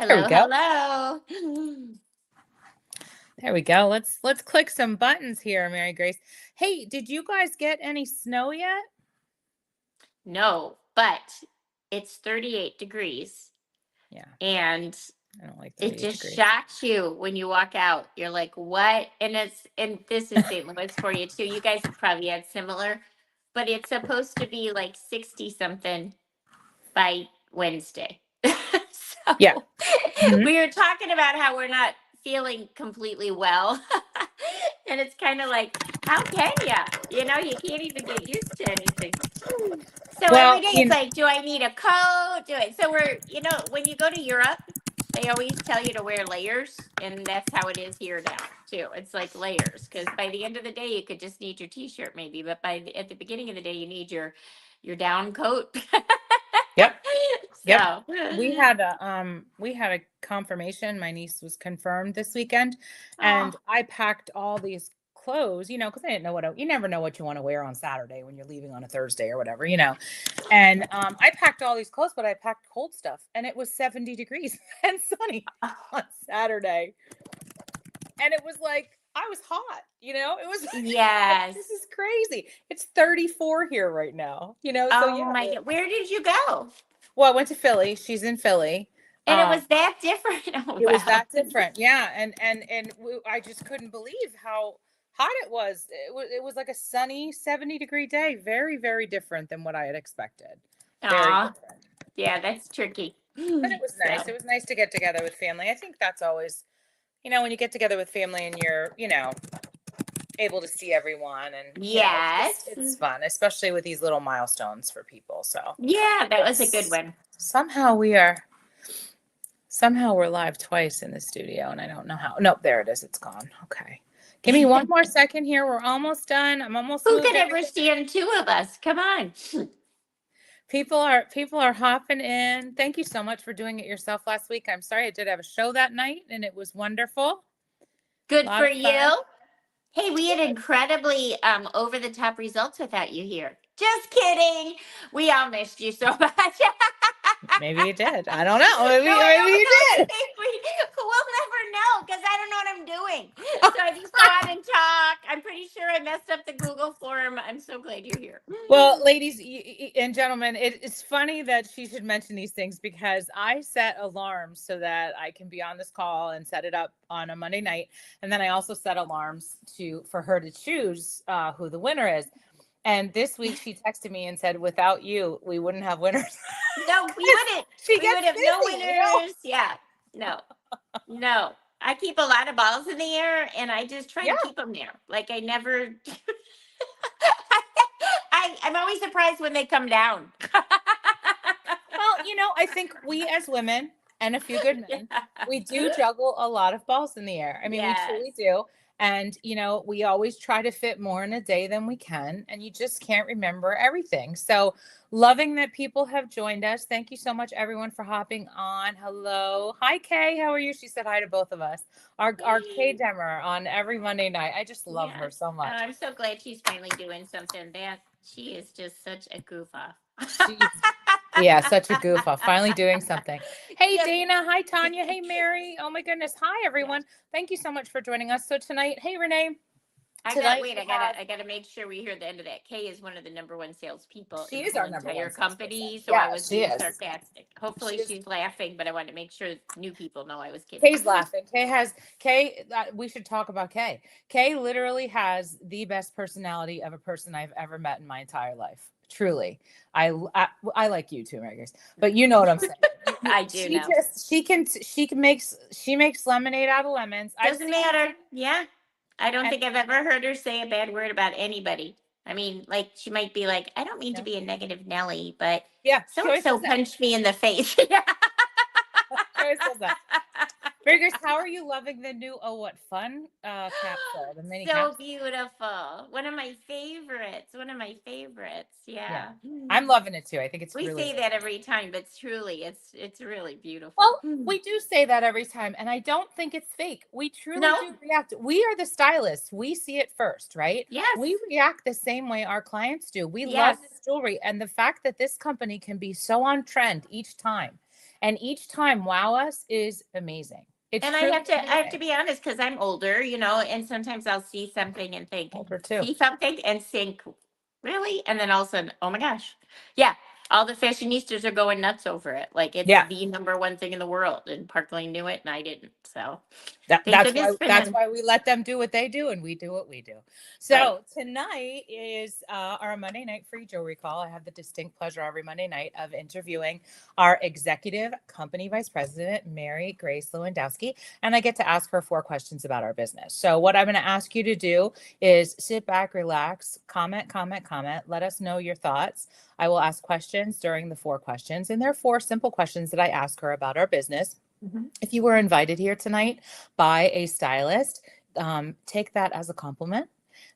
There we Hello, go. hello. There we go. Let's click some buttons here, Mary Grace. Hey, did you guys get any snow yet? No, but it's 38 degrees Yeah, and I don't like it 38 just degrees. shocks you when you walk out. You're like, what? And this is St. Louis for you too. You guys probably had similar, but it's supposed to be like 60 something by Wednesday. Yeah. So Mhm. we were talking about how we're not feeling completely well. And it's kind of like, how can ya? You can't even get used to anything. So every Well, day it's like, do I need a coat? So when you go to Europe, they always tell you to wear layers, and that's how it is here now too. It's like layers, because by the end of the day, you could just need your t-shirt maybe, but at the beginning of the day, you need your down coat. yep. Yep. So, We had a confirmation. My niece was confirmed this weekend, and oh, I packed all these clothes, because I didn't know you never know what you want to wear on Saturday when you're leaving on a Thursday or whatever. And I packed all these clothes, but I packed cold stuff, and it was 70 degrees and sunny on Saturday. And it was like I was hot, it was like, this yes. is crazy. It's 34 here right now, so Oh yeah. my God. Where did you go? Well, I went to Philly. She's in Philly. And it Um, was that different. Oh, it was wow. that different, yeah. And I just couldn't believe how hot it was. It was like a sunny 70-degree day. Very, very different than what I had expected. Very Aw, different. yeah, that's tricky. But it was nice. So, It was nice to get together with family. I think that's always, when you get together with family and you're, able to see everyone, and yes. it's fun, especially with these little milestones for people. So Yeah, that was a good one. somehow we're live twice in the studio, and I don't know how. Nope, there it is. It's gone. Okay. Give me one more second here. We're almost done. I'm almost Who moved could ever everything. stand two of us? Come on. People are hopping in. Thank you so much for doing it yourself last week. I'm sorry I did have a show that night, and it was wonderful. A Good lot for of fun. you. Hey, we had incredibly over the top results without you here. Just kidding. We all missed you so much. Maybe you did. I don't know. No, I Maybe you don't did. think we'll never know because I don't know what I'm doing. So I just go on and talk. I'm pretty sure I messed up the Google form. I'm so glad you're here. Well, ladies and gentlemen, it's funny that she should mention these things because I set alarms so that I can be on this call and set it up on a Monday night. And then I also set alarms for her to choose who the winner is. And this week she texted me and said, without you, we wouldn't have winners. No, we wouldn't. She We would gets have no busy, winners. Yeah. No. No. I keep a lot of balls in the air and I just try Yeah. to keep them there. Like I never I'm always surprised when they come down. Well, I think we as women and a few good Yeah. men, we do juggle a lot of balls in the air. I mean, we Yes. truly do. And, we always try to fit more in a day than we can. And you just can't remember everything. So, loving that people have joined us. Thank you so much, everyone, for hopping on. Hello. Hi, Kay. How are you? She said hi to both of us. Our Kay Demmer on every Monday night. I just love Yeah. her so Oh, much. I'm so glad she's finally doing something. That she is just such a goof off. She's Yeah, such a goof off. Finally doing something. Hey, Yep. Dana. Hi, Tanya. Hey, Mary. Oh my goodness. Hi, Yeah. everyone. Thank you so much for joining us. So tonight, hey, Renee. I got Tonight wait. we have. I gotta make sure we hear the end of that. Kay is one of the number one salespeople She in the is whole our number entire one salesperson. company. So I Yeah, was she being is. sarcastic. She Hopefully is. she's laughing, but I wanted to make sure new people know I was kidding. Kay's laughing. Kay. We should talk about Kay. Kay literally has the best personality of a person I've ever met in my entire life. Truly, I like you too, Mary Grace. But you know what I'm saying. I do She know. just she makes lemonade out of lemons. I've Doesn't seen her matter. Yeah. I don't and think I've ever heard her say a bad word about anybody. I mean, like she might be like, I don't mean to yeah, be a negative Nelly, but yeah, so she and always so says that. punched me in the face. She always says that. Mary Grace, how are you loving the new Oh What Fun capsule, the mini So capsule? beautiful. One of my favorites. One of my favorites. Yeah, Yeah. I'm loving it too. I think it's We really, say really that nice. every time, but truly it's really beautiful. Well, we do say that every time, and I don't think it's fake. We truly No? do react. We are the stylists. We see it first, right? Yes. We react the same way our clients do. We love Yes. this jewelry, and the fact that this company can be so on trend each time And each time wow us is amazing. It's And truly I have to amazing. be honest because I'm older, you know, and sometimes I'll see something and think, Older too. see something and think, really? And then all of a sudden, oh my gosh. Yeah. All the fashionistas are going nuts over it. Like it's Yeah. the number one thing in the world. And Park Lane knew it and I didn't. So That, thank that's goodness why for that's them. why we let them do what they do and we do what we do. Right. So tonight is our Monday night free jewelry call. I have the distinct pleasure every Monday night of interviewing our executive company vice president, Mary Grace Lewandowski, and I get to ask her 4 questions about our business. So what I'm going to ask you to do is sit back, relax, comment, comment, comment. Let us know your thoughts. I will ask questions during the 4 questions, and there are 4 simple questions that I ask her about our business. Mhm. If you were invited here tonight by a stylist, take that as a compliment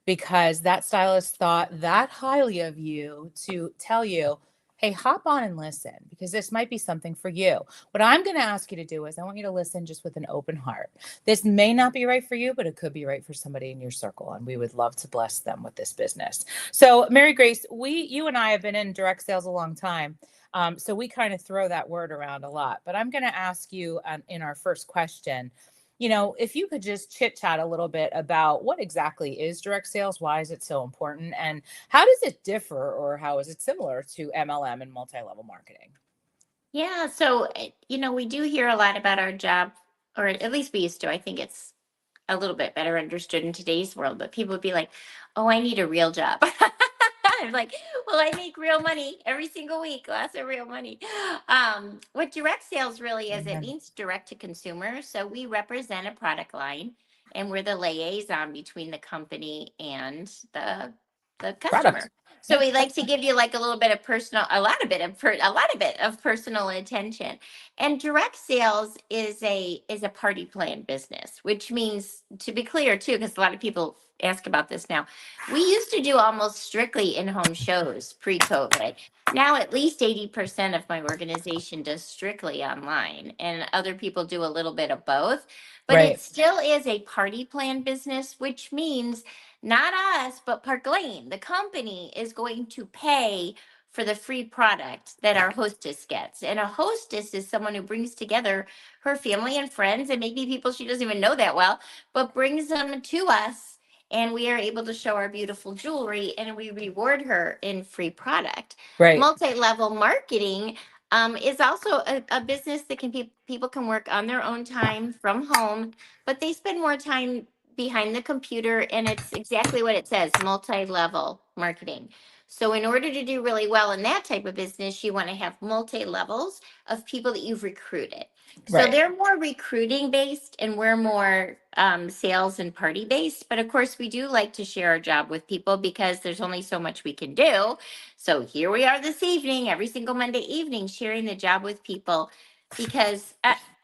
because that stylist thought that highly of you to tell you, hey, hop on and listen because this might be something for you. What I'm going to ask you to do is I want you to listen just with an open heart. This may not be right for you, but it could be right for somebody in your circle. And we would love to bless them with this business. So, Mary Grace, you and I have been in direct sales a long time. So we kind of throw that word around a lot. But I'm going to ask you in our first question, if you could just chit chat a little bit about what exactly is direct sales, why is it so important, and how does it differ or how is it similar to MLM and multi-level marketing? Yeah. So, you know, we do hear a lot about our job, or at least we used to. I think it's a little bit better understood in today's world, but people would be like, "Oh, I need a real job." I'm like, "Well, I make real money every single week. Lots of real money." What direct sales really is, it Amen. means direct to consumer. So we represent a product line, and we're the liaison between the company and the Product. customer. So Yeah. we like to give you like a little bit of personal, a lot of bit of personal attention. And direct sales is a party plan business, which means, to be clear too, because a lot of people ask about this now. We used to do almost strictly in-home shows pre-COVID. Now at least 80% of my organization does strictly online, and other people do a little bit of both. But it Right. still is a party plan business, which means not us, but Park Lane, the company, is going to pay for the free product that our hostess gets. And a hostess is someone who brings together her family and friends and maybe people she doesn't even know that well, but brings them to us. And we are able to show our beautiful jewelry and we reward her in free product. Right. Multi level marketing is also a business that people can work on their own time from home, but they spend more time behind the computer, and it's exactly what it says, multi-level marketing. So in order to do really well in that type of business, you want to have multi levels of people that you've recruited. So Right. they're more recruiting based and we're more sales and party based. But of course, we do like to share our job with people because there's only so much we can do. So here we are this evening, every single Monday evening, sharing the job with people because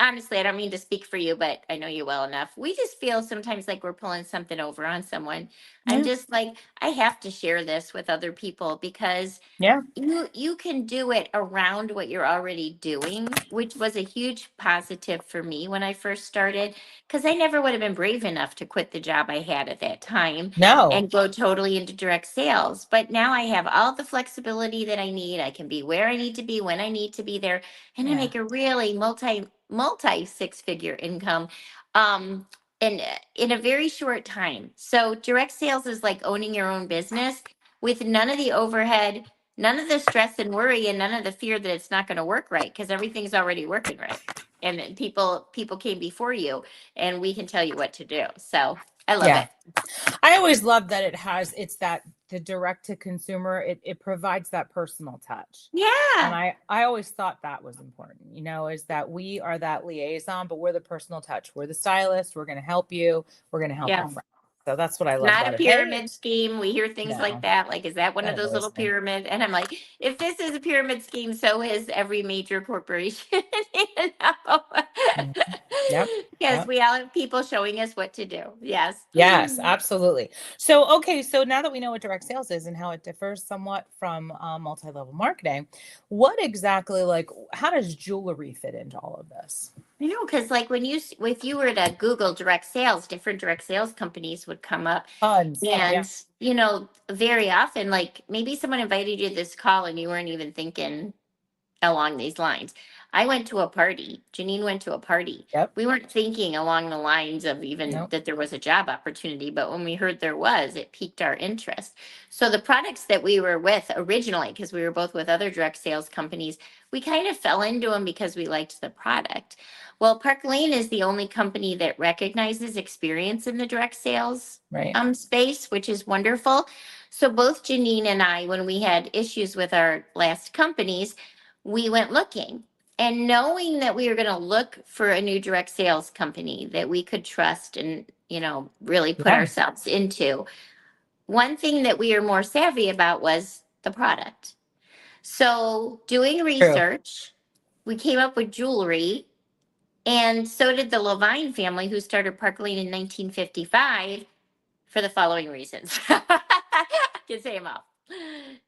honestly, I don't mean to speak for you, but I know you well enough. We just feel sometimes like we're pulling something over on someone. I'm Yeah. just like, I have to share this with other people because Yeah. you can do it around what you're already doing, which was a huge positive for me when I first started, because I never would have been brave enough to quit the job I had at that time No. and go totally into direct sales. But now I have all the flexibility that I need. I can be where I need to be when I need to be there, and I Yeah. make a really multi 6 figure income. And in a very short time. So direct sales is like owning your own business with none of the overhead, none of the stress and worry, and none of the fear that it's not going to work right because everything's already working right. And then people came before you, and we can tell you what to do. So I love Yeah. it. I always love that it's that the direct to consumer, it provides that personal touch. And Yeah, I always thought that was important, is that we are that liaison, but we're the personal touch. We're the stylist. We're going to help you. We're going to help your yeah. friend. So that's what I love Not a about it. Hey, pyramid scheme. We hear things like no, that. Like, is that one of that those annoys little me. pyramid? And I'm like, if this is a pyramid scheme, so is every major corporation. You know? Mhm. Yep. Because Yep. we all have people showing us what to do. Yes. Yes, absolutely. So, okay, so now that we know what direct sales is and how it differs somewhat from multi-level marketing, what exactly, like, how does jewelry fit into all of this? I know, because like if you were to Google direct sales, different direct sales companies would come up. Tons. Yeah. And, you know, very often, like maybe someone invited you to this call and you weren't even thinking along these lines. I went to a party. Janine went to a party. Yep. We weren't thinking along the lines of even Nope. that there was a job opportunity, but when we heard there was, it piqued our interest. So the products that we were with originally, because we were both with other direct sales companies, we kind of fell into them because we liked the product. Well, Park Lane is the only company that recognizes experience in the direct sales Right. space, which is wonderful. So both Janine and I, when we had issues with our last companies, we went looking. And knowing that we were going to look for a new direct sales company that we could trust and, really put Yeah. ourselves into, one thing that we are more savvy about was the product. So doing True. research, we came up with jewelry, and so did the Levine family, who started Park Lane in 1955 for the following reasons. I can say them all.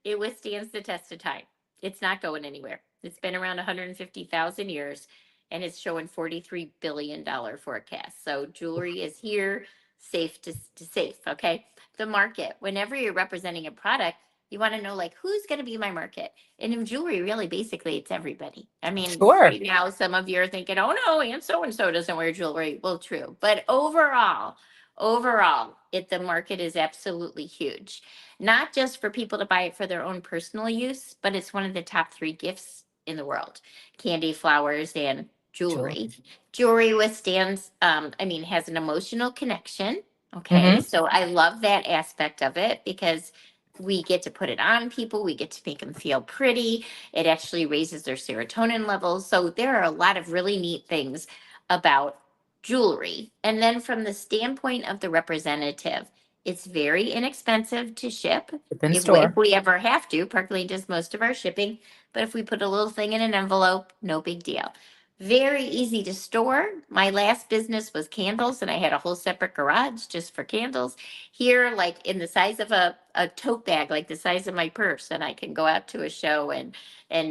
It withstands the test of time. It's not going anywhere. It's been around 150,000 years, and it's showing $43 billion forecast. So jewelry is here, safe to safe. Okay. The market, whenever you're representing a product, you want to know, like, who's going to be my market. And in jewelry, really, basically, it's everybody. I mean, Sure. right now, some of you are thinking, oh no, and so doesn't wear jewelry. Well, true. But overall, the market is absolutely huge. Not just for people to buy it for their own personal use, but it's one of the top 3 gifts in the world: candy, flowers, and Jewelry. jewelry. Jewelry withstands, has an emotional connection. Okay, Mm-hmm. so I love that aspect of it because we get to put it on people, we get to make them feel pretty. It actually raises their serotonin levels. So there are a lot of really neat things about jewelry. And then from the standpoint of the representative, it's very inexpensive to ship. Ship in If store. we ever have to, Parklane does most of our shipping, but if we put a little thing in an envelope, no big deal. Very easy to store. My last business was candles, and I had a whole separate garage just for candles. Here, like in the size of a tote bag, like the size of my purse, and I can go out to a show and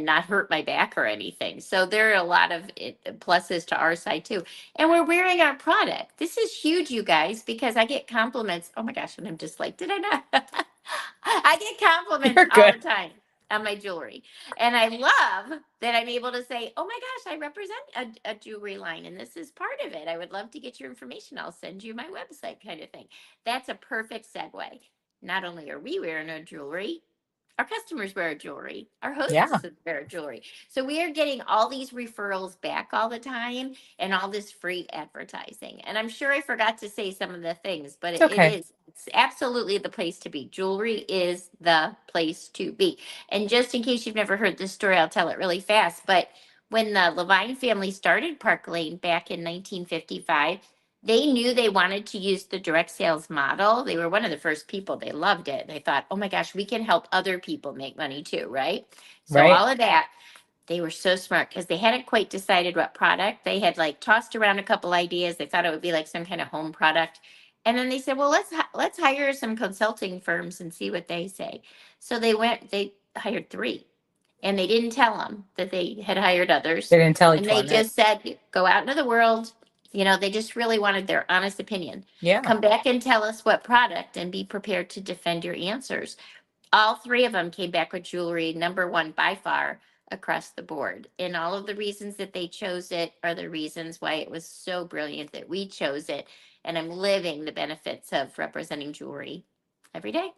not hurt my back or anything. So there are a lot of pluses to our side too. And we're wearing our product. This is huge, you guys, because I get compliments. Oh my gosh, and I'm just like, did I not? I get compliments You're all good. the time on my jewelry. And I love that I'm able to say, oh my gosh, I represent a jewelry line, and this is part of it. I would love to get your information. I'll send you my website, kind of thing. That's a perfect segue. Not only are we wearing our jewelry, our customers wear jewelry, our Yeah. hosts wear jewelry. So we are getting all these referrals back all the time and all this free advertising. And I'm sure I forgot to say some of the things, but It's it okay. is, it's absolutely the place to be. Jewelry is the place to be. And just in case you've never heard this story, I'll tell it really fast. But when the Levine family started Park Lane back in 1955, they knew they wanted to use the direct sales model. They were one of the first people. They loved it. They thought, oh my gosh, we can help other people make money too, right? So Right. all of that, they were so smart because they hadn't quite decided what product. They had like tossed around a couple ideas. They thought it would be like some kind of home product. And then they said, well, let's hire some consulting firms and see what they say. So they hired 3, and they didn't tell them that they had hired others. They didn't tell And each they one, right? just said, go out into the world. They just really wanted their honest opinion. Yeah. Come back and tell us what product, and be prepared to defend your answers. All 3 of them came back with jewelry, number 1 by far across the board. And all of the reasons that they chose it are the reasons why it was so brilliant that we chose it. And I'm living the benefits of representing jewelry every day.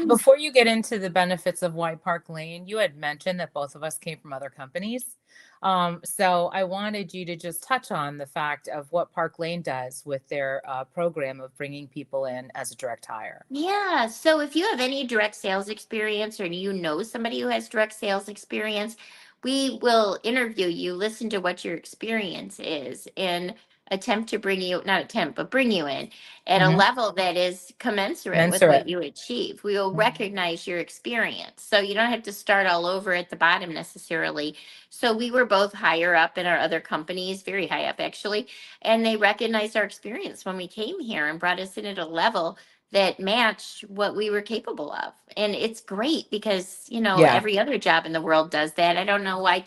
Before you get into the benefits of White Park Lane, you had mentioned that both of us came from other companies. So I wanted you to just touch on the fact of what Park Lane does with their program of bringing people in as a direct hire. Yeah. So if you have any direct sales experience, or you know somebody who has direct sales experience, we will interview you, listen to what your experience is, and attempt to bring you, not attempt, but bring you in at a Hmm. level that is commensurate with what Commensurate. you achieve. We will Mhm. recognize your experience. So you don't have to start all over at the bottom necessarily. So we were both higher up in our other companies, very high up actually, and they recognized our experience when we came here and brought us in at a level that matched what we were capable of. And it's great because, Yeah. every other job in the world does that. I don't know why,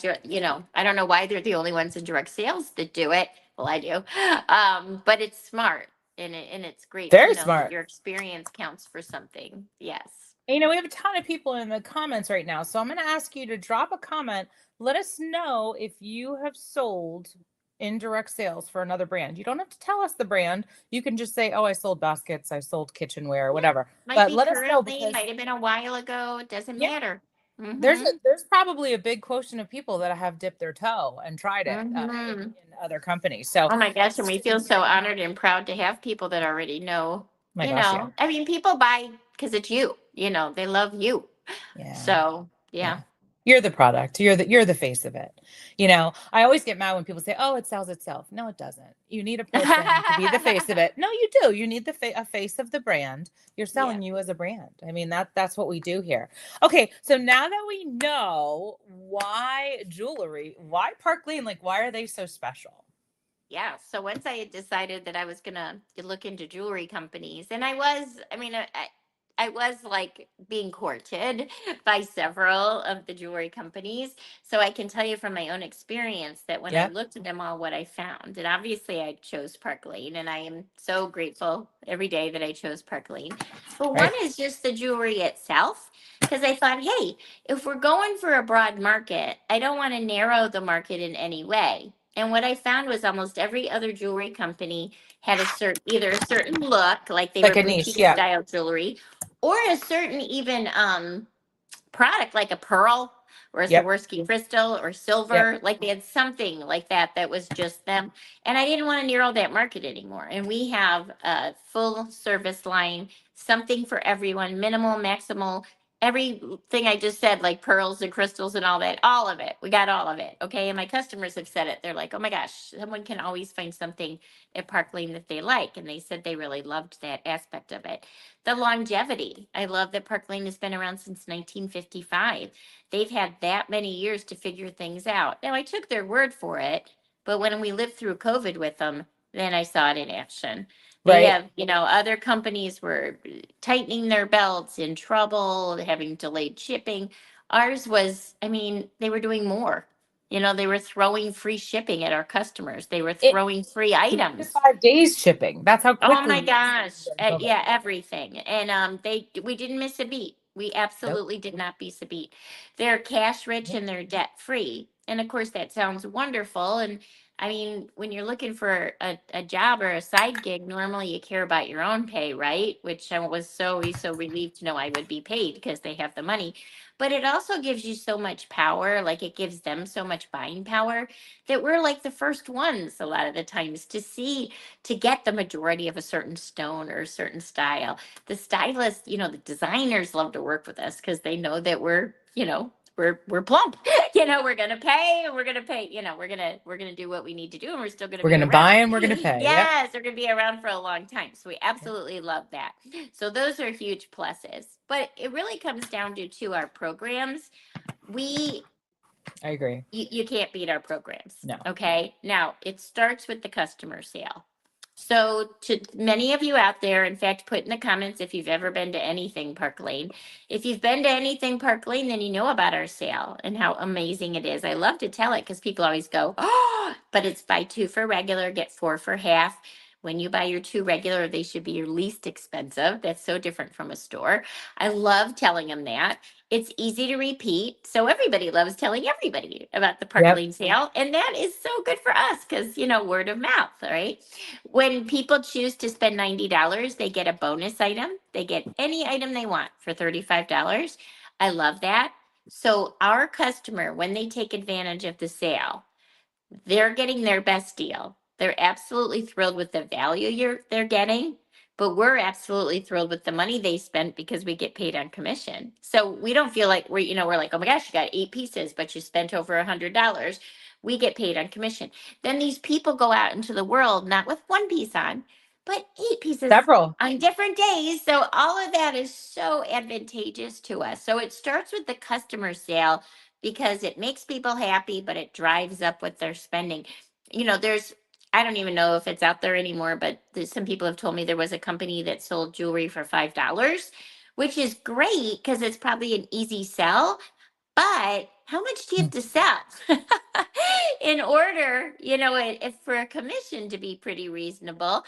I don't know why they're the only ones in direct sales that do it. Well, I do. But it's smart, and it's great to Very know that smart. your experience counts for something. Yes. We have a ton of people in the comments right now. So I'm going to ask you to drop a comment. let us know if you have sold indirect sales for another brand. You don't have to tell us the brand. You can just say, oh, I sold baskets, I sold kitchenware, Yeah. whatever. Might But be let us know currently, because might have been a while ago. It doesn't yeah, matter. there's Mm-hmm. there's probably a big quotient of people that have dipped their toe and tried it Mm-hmm. in other companies. So, Oh my gosh, and we feel so honored and proud to have people that already know, my gosh, yeah, I mean, people buy because it's you, they love you. yeah. So, yeah. Yeah. You're the product. You're the face of it. I always get mad when people say, "Oh, it sells itself." No, it doesn't. You need a person to be the face of it. No, you do. You need a face of the brand. You're Yeah. selling you as a brand. I mean, that's what we do here. Okay, so now that we know why jewelry, why Park Lane, like why are they so special? Yeah. So once I had decided that I was gonna look into jewelry companies, and I was like being courted by several of the jewelry companies. So I can tell you from my own experience that when I Yep. looked at them all, what I found, and obviously I chose Park Lane, and I am so grateful every day that I chose Park Lane. But one Right. is just the jewelry itself, because I thought, hey, if we're going for a broad market, I don't want to narrow the market in any way. And what I found was almost every other jewelry company had either a certain look, like they Like were a niche. boutique Yeah. style jewelry, or a certain even product like a pearl or a Yep. Swarovski crystal or Yep. silver. Like they had something like that that was just them. And I didn't want to narrow that market anymore. And we have a full service line, something for everyone, minimal, maximal, everything I just said, like pearls and crystals and all that, all of it. We got all of it. Okay. And my customers have said it. They're like, oh my gosh, someone can always find something at Park Lane that they like. And they said they really loved that aspect of it. The longevity. I love that Park Lane has been around since 1955. They've had that many years to figure things out. Now, I took their word for it, but when we lived through COVID with them, then I saw it in action. They Right. have, other companies were tightening their belts, in trouble, having delayed shipping. Ours was, I mean, they were doing more. They were throwing free shipping at our customers. They were It throwing free 3 to items. 5 days shipping. That's how Oh quickly my we gosh. during COVID. Yeah, everything. And we didn't miss a beat. We Nope. absolutely did not miss a beat. They're cash rich Nope. and they're debt free. And of course that sounds wonderful. And I mean, when you're looking for a job or a side gig, normally you care about your own pay, right? Which I was so relieved to know I would be paid because they have the money. But it also gives you so much power, like it gives them so much buying power that we're like the first ones a lot of the times to get the majority of a certain stone or a certain style. The stylists, the designers love to work with us because they know that we're plump. We're gonna pay and we're gonna pay, we're gonna do what we need to do and we're still gonna We're be gonna buy around. and we're gonna pay. Yep. Yes, they're gonna be around for a long time. So we absolutely love that. So those are huge pluses. But it really comes down to our programs. We I agree. you can't beat our programs. No. Okay. Now it starts with the customer sale. So, to many of you out there, in fact, put in the comments if you've ever been to anything Park Lane. If you've been to anything Park Lane, then you know about our sale and how amazing it is. I love to tell it because people always go, oh, but it's buy two for regular, get four for half. When you buy your two regular, they should be your least expensive. That's so different from a store. I love telling them that. It's easy to repeat. So everybody loves telling everybody about the Park Yep. Lane sale. And that is so good for us because, word of mouth, all right? When people choose to spend $90, they get a bonus item. They get any item they want for $35. I love that. So our customer, when they take advantage of the sale, they're getting their best deal. They're absolutely thrilled with the value they're getting, but we're absolutely thrilled with the money they spent because we get paid on commission. So we don't feel like we're like, oh my gosh, you got 8 pieces, but you spent over $100. We get paid on commission. Then these people go out into the world not with one piece on, but 8 pieces Several. on different days. So all of that is so advantageous to us. So it starts with the customer sale because it makes people happy, but it drives up what they're spending. I don't even know if it's out there anymore, but some people have told me there was a company that sold jewelry for $5, which is great because it's probably an easy sell. But how much do you have to sell in order, if for a commission to be pretty reasonable?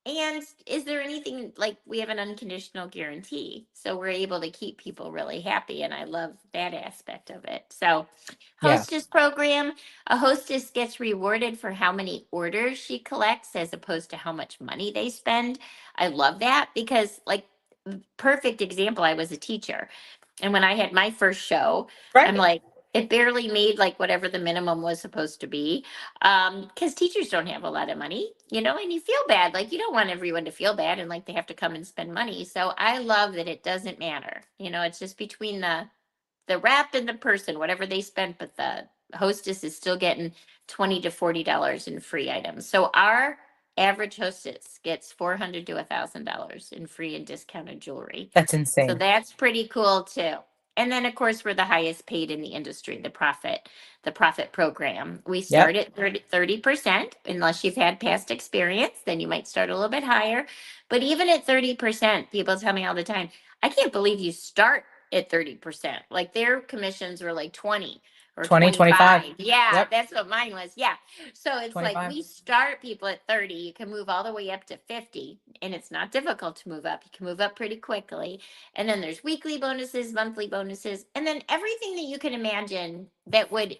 And is there anything like we have an unconditional guarantee? So we're able to keep people really happy. And I love that aspect of it. So, Yeah. hostess program, a hostess gets rewarded for how many orders she collects as opposed to how much money they spend. I love that because, like, perfect example, I was a teacher. And when I had my first show, I'm Right. like, it barely made like whatever the minimum was supposed to be. Because teachers don't have a lot of money, and you feel bad. Like, you don't want everyone to feel bad and like they have to come and spend money. So I love that it doesn't matter. It's just between the rep and the person, whatever they spent, but the hostess is still getting $20 to $40 in free items. So our average hostess gets $400 to $1,000 in free and discounted jewelry. That's So insane. that's pretty cool too. And then of course we're the highest paid in the industry, the profit program. We Yep. start at 30%, unless you've had past experience, then you might start a little bit higher. But even at 30%, people tell me all the time, I can't believe you start at 30%. Like their commissions were like 20 or 20, 25. 25. Yeah, Yep. that's what mine was. Yeah. So it's like 25. we start people at 30. You can move all the way up to 50, and it's not difficult to move up. You can move up pretty quickly. And then there's weekly bonuses, monthly bonuses, and then everything that you can imagine that would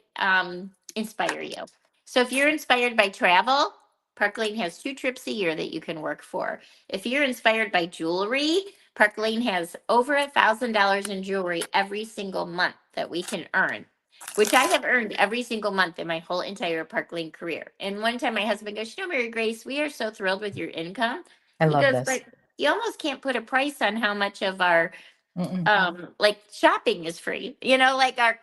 inspire you. So if you're inspired by travel, Park Lane has 2 trips a year that you can work for. If you're inspired by jewelry, Park Lane has over $1,000 in jewelry every single month that we can earn, which I have earned every single month in my whole entire Park Lane career. And one time my husband goes, Mary Grace, we are so thrilled with your income. I He love goes, this. but you almost can't put a price on how much of our Mm-mm. like shopping is free. Like our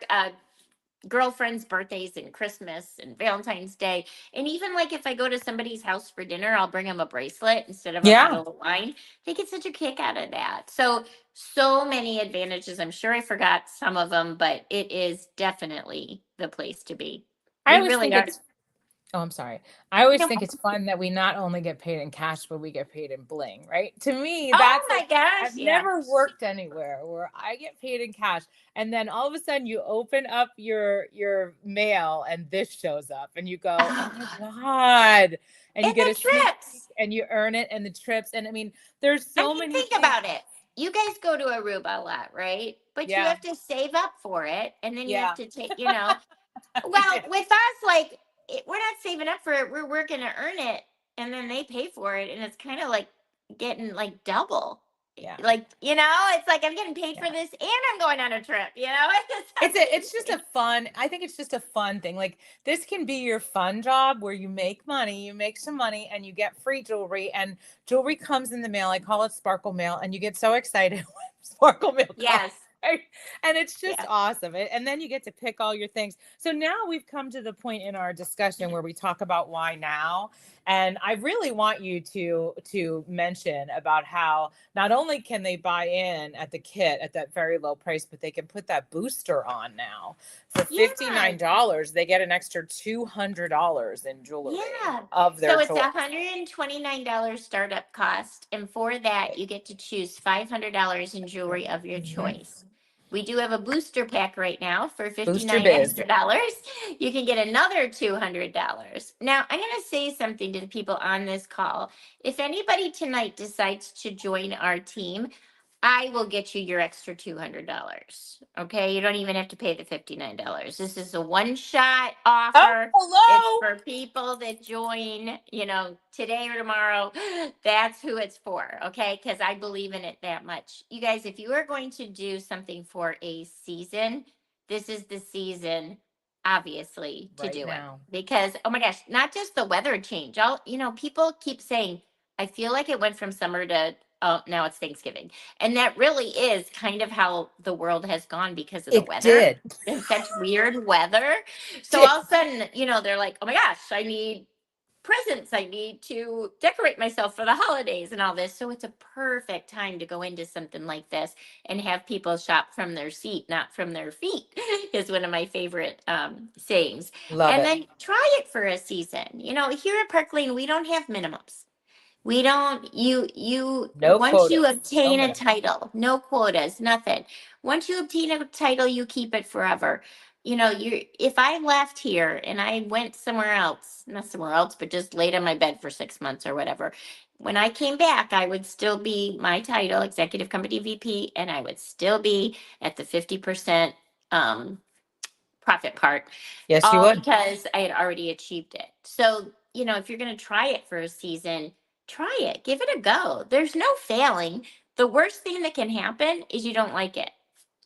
girlfriends' birthdays and Christmas and Valentine's Day. And even like if I go to somebody's house for dinner, I'll bring them a bracelet instead of a Yeah. bottle of wine. They get such a kick out of that. So many advantages. I'm sure I forgot some of them, but it is definitely the place to be. I We always really think are. it's Oh, I'm sorry. I always No. think it's fun that we not only get paid in cash, but we get paid in bling, right? To me, Oh that's my like, gosh. I've Yeah. never worked anywhere where I get paid in cash, and then all of a sudden you open up your mail and this shows up, and you go, "Oh my Oh, God." And you and get the a sneak peek trips. and you earn it and the trips. And I mean, there's I so mean, many think things. about it. You guys go to Aruba a lot, right? But you Yeah. have to save up for it. And then you have Yeah. to take, We well, do. with us, like, we're not saving up for it. We're working to earn it. And then they pay for it. And it's kind of like getting like double. Yeah. Like, it's like I'm getting paid for Yeah. this and I'm going on a trip, It's a it's just a amazing. fun I think it's just a fun thing. Like, this can be your fun job where you make money, you make some money, and you get free jewelry, and jewelry comes in the mail. I call it sparkle mail, and you get so excited when sparkle mail comes, Yes. right? And it's just Yes. awesome. And then you get to pick all your things. So now we've come to the point in our discussion where we talk about why now. And I really want you to mention about how not only can they buy in at the kit at that very low price, but they can put that booster on now. For Yeah. $59, they get an extra $200 in jewelry Yeah. of their So it's choice. $129 startup cost. And for that, you get to choose $500 in jewelry of your Mhm. choice. We do have a booster pack right now for Booster 59 biz. extra dollars. You can get another $200. Now, I'm going to say something to the people on this call. If anybody tonight decides to join our team, I will get you your extra $200. Okay. You don't even have to pay the $59. This is a one shot Oh, offer. It's hello. for people that join, today or tomorrow. That's who it's for. Okay. Because I believe in it that much. You guys, if you are going to do something for a season, this is the season, obviously, to Right do it. now. Because, oh my gosh, not just the weather change. People keep saying, I feel like it went from summer to, oh, now it's Thanksgiving. And that really is kind of how the world has gone because of the It weather. did. It's been such weird weather. So Did. all of a sudden, they're like, oh my gosh, I need presents. I need to decorate myself for the holidays and all this. So it's a perfect time to go into something like this and have people shop from their seat, not from their feet, is one of my favorite sayings. Love And it. then try it for a season. Here at Park Lane, we don't have minimums. We don't, No once you quotas. No obtain a minimum. title, no quotas, nothing. Once you obtain a title, you keep it forever. if I left here and I went somewhere else, not somewhere else, but just laid on my bed for 6 months or whatever, when I came back, I would still be my title, executive company VP, and I would still be at the 50% um, profit part, Yes, you all would. because I had already achieved it. So, if you're going to try it for a season, try it, give it a go. There's no failing. The worst thing that can happen is you don't like it.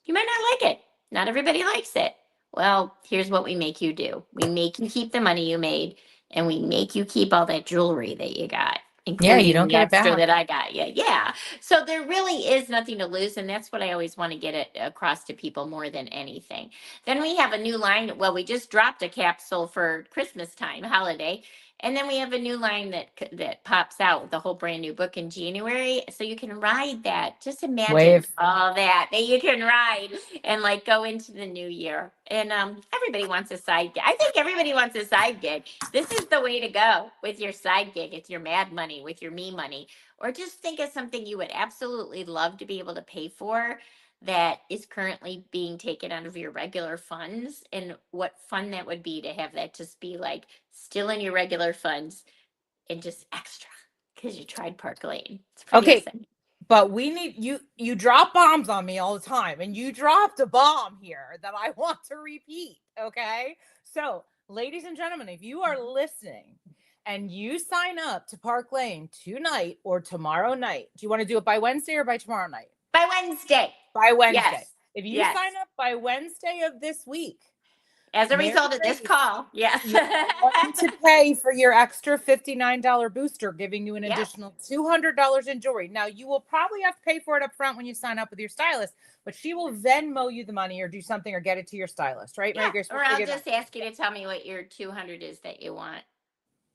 You might not like it. Not everybody likes it. Well, here's what we make you do. We make you keep the money you made, and we make you keep all that jewelry that you got, Yeah, you including don't the get it extra back. that I got you. Yeah. So there really is nothing to lose. And that's what I always want to get it across to people more than anything. Then we have a new line. Well, we just dropped a capsule for Christmas time holiday. And then we have a new line that pops out with a whole brand new book in January. So you can ride that. Just imagine Wave. all that you can ride and like go into the new year. And everybody wants a side gig. I think everybody wants a side gig. This is the way to go with your side gig. It's your mad money, with your me money. Or just think of something you would absolutely love to be able to pay for that is currently being taken out of your regular funds, and what fun that would be to have that just be like still in your regular funds and just extra because you tried Park Lane. It's pretty Okay, exciting. but we need you drop bombs on me all the time, and you dropped a bomb here that I want to repeat. Okay, so ladies and gentlemen, if you are listening and you sign up to Park Lane tonight or tomorrow night, do you want to do it by Wednesday or by tomorrow night? By Wednesday. By Wednesday. Yes. If you Yes. sign up by Wednesday of this week, As a Mary result of this Grace, call, yes. you're going to pay for your extra $59 booster, giving you an Yep. additional $200 in jewelry. Now, you will probably have to pay for it up front when you sign up with your stylist, but she will Venmo you the money or do something or get it to your stylist, right, Mary Yeah. Grace? Or I'll just ask you to tell me what your 200 is that you want,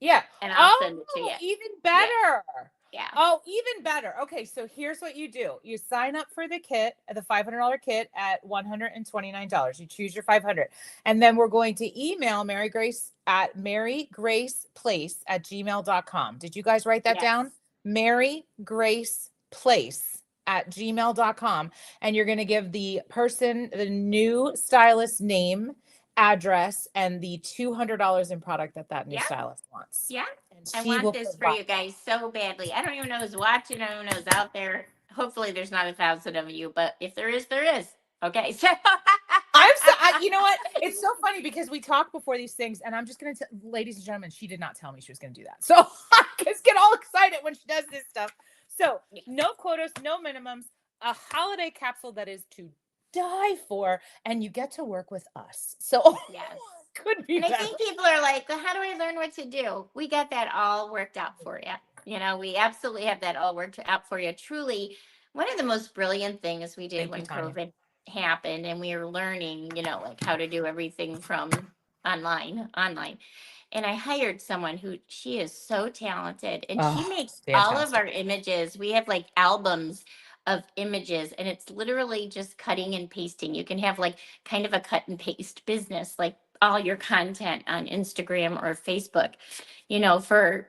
Yeah. and I'll Oh, send it to you. even Yeah. better. Yeah. Oh, even better. Okay, so here's what you do. You sign up for the kit, the $500 kit at $129. You choose your 500. And then we're going to email Mary Grace at marygraceplace@gmail.com. Did you guys write that Yes. down? marygraceplace@gmail.com. And you're going to give the person, the new stylist name, address, and the $200 in product that new Yeah. stylist wants. Yeah. And I she want will this for provide. you guys so badly. I don't even know who's watching. I don't know who's out there. Hopefully, there's not 1,000 of you, but if there is, there is. Okay. So You know what? It's so funny because we talked before these things, and I'm just going to, ladies and gentlemen, she did not tell me she was going to do that. So I just get all excited when she does this stuff. So no quotas, no minimums, a holiday capsule that is to die for, and you get to work with us. So yes. could be And I better. think people are like, well, how do I learn what to do? We got that all worked out for you. We absolutely have that all worked out for you. Truly, one of the most brilliant things we did when COVID happened and we were learning, like how to do everything from online. And I hired someone who she is so talented, and she makes all of our images. We have like albums of images, and it's literally just cutting and pasting. You can have like kind of a cut and paste business, like all your content on Instagram or Facebook, for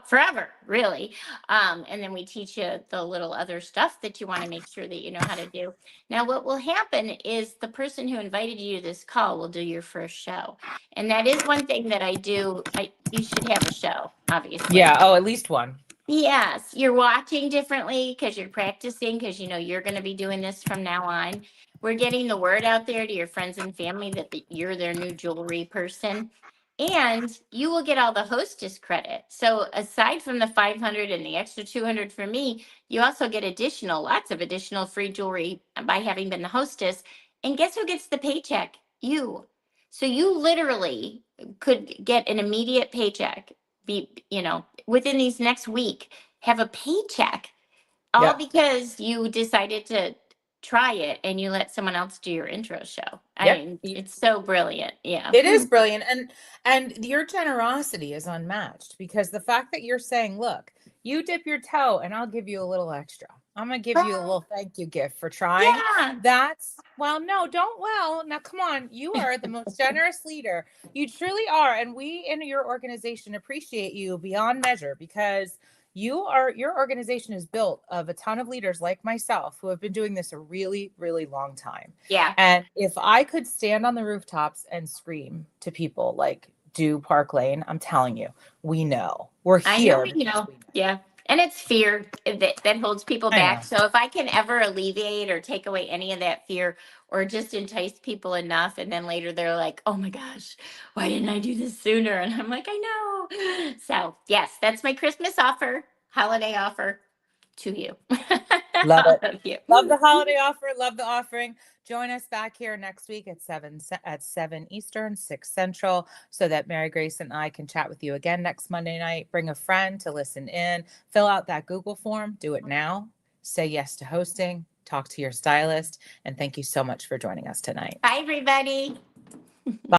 forever, really. And then we teach you the little other stuff that you want to make sure that you know how to do. Now, what will happen is the person who invited you to this call will do your first show. And that is one thing that I do. You should have a show, obviously. Yeah. Oh, at least one. Yes, you're watching differently because you're practicing, because you're going to be doing this from now on. We're getting the word out there to your friends and family that you're their new jewelry person. And you will get all the hostess credit. So aside from the 500 and the extra 200 for me, you also get lots of additional free jewelry by having been the hostess. And guess who gets the paycheck? You. So you literally could get an immediate paycheck, within these next week, have a paycheck, all because you decided to try it and you let someone else do your intro show. I mean, it's so brilliant. Yeah. It is brilliant. And your generosity is unmatched, because the fact that you're saying, look, you dip your toe and I'll give you a little extra. I'm going to give you a little thank you gift for trying. Yeah. Now come on. You are the most generous leader. You truly are. And we in your organization appreciate you beyond measure, because your organization is built of a ton of leaders like myself who have been doing this a really, really long time. Yeah. And if I could stand on the rooftops and scream to people like, do Park Lane, I'm telling you, we know. We're I know, here you because know, we know. yeah. And it's fear that holds people I know. back. So if I can ever alleviate or take away any of that fear or just entice people enough, and then later they're like, oh my gosh, why didn't I do this sooner? And I'm like, I know. So yes, that's my Christmas offer, holiday offer to you. Love All it. of you. Love the holiday offer. Love the offering. Join us back here next week at 7 Eastern, 6 Central, so that Mary Grace and I can chat with you again next Monday night. Bring a friend to listen in. Fill out that Google form. Do it now. Say yes to hosting. Talk to your stylist. And thank you so much for joining us tonight. Bye, everybody. Bye.